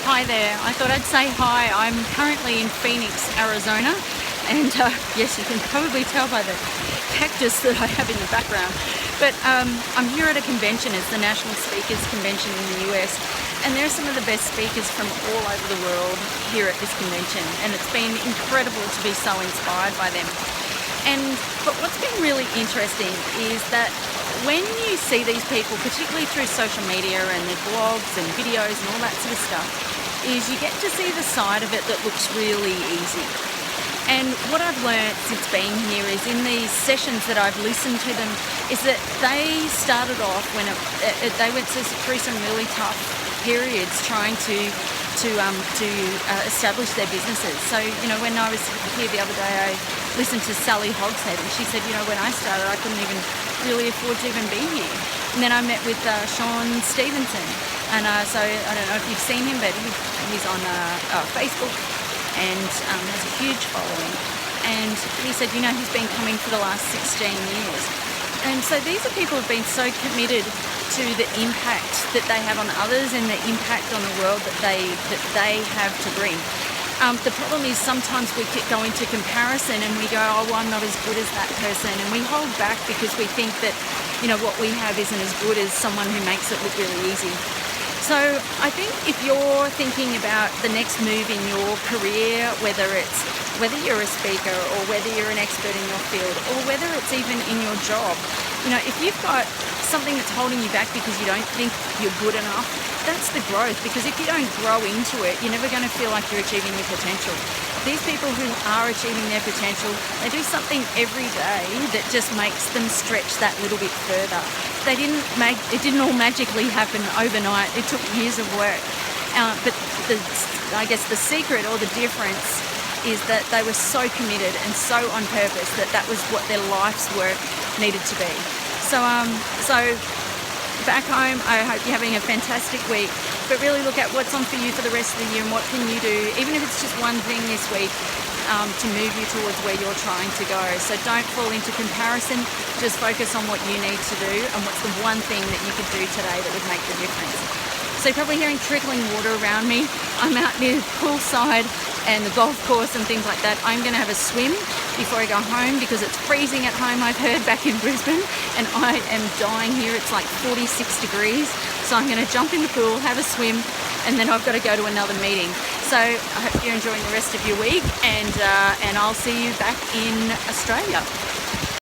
Hi there. I thought I'd say hi. I'm currently in Phoenix, Arizona, and yes, you can probably tell by the cactus that I have in the background. But I'm here at a convention. It's the National Speakers Convention in the US, and there are some of the best speakers from all over the world here at this convention, and it's been incredible to be so inspired by them. But what's been really interesting is that when you see these people, particularly through social media and their blogs and videos and all that sort of stuff, is you get to see the side of it that looks really easy. And what I've learned since being here is in these sessions that I've listened to them is that they started off when they went through some really tough periods trying to establish their businesses. So, when I was here the other day, I listened to Sally Hogshead, and she said, when I started, I couldn't even really afford to even be here. And then I met with Sean Stevenson, and so I don't know if you've seen him, but he's on Facebook and has a huge following. And he said, he's been coming for the last 16 years. And so these are people who've been so committed to the impact that they have on others and the impact on the world that they have to bring. The problem is sometimes we go into comparison and we go, oh, well, I'm not as good as that person. And we hold back because we think that, what we have isn't as good as someone who makes it look really easy. So I think if you're thinking about the next move in your career, whether you're a speaker or whether you're an expert in your field or whether it's even in your job, if you've got something that's holding you back because you don't think you're good enough, that's the growth. Because if you don't grow into it, you're never going to feel like you're achieving your potential. These people who are achieving their potential, they do something every day that just makes them stretch that little bit further. It didn't all magically happen overnight. It took years of work. But I guess the secret or the difference is that they were so committed and so on purpose that was what their life's work needed to be. So back home, I hope you're having a fantastic week, but really look at what's on for you for the rest of the year and what can you do, even if it's just one thing this week, to move you towards where you're trying to go. So don't fall into comparison, just focus on what you need to do and what's the one thing that you could do today that would make the difference. So you're probably hearing trickling water around me. I'm out near the poolside and the golf course and things like that. I'm going to have a swim before I go home because it's freezing at home, I've heard, back in Brisbane, and I am dying here. It's like 46 degrees. So I'm going to jump in the pool, have a swim, and then I've got to go to another meeting. So I hope you're enjoying the rest of your week, and I'll see you back in Australia.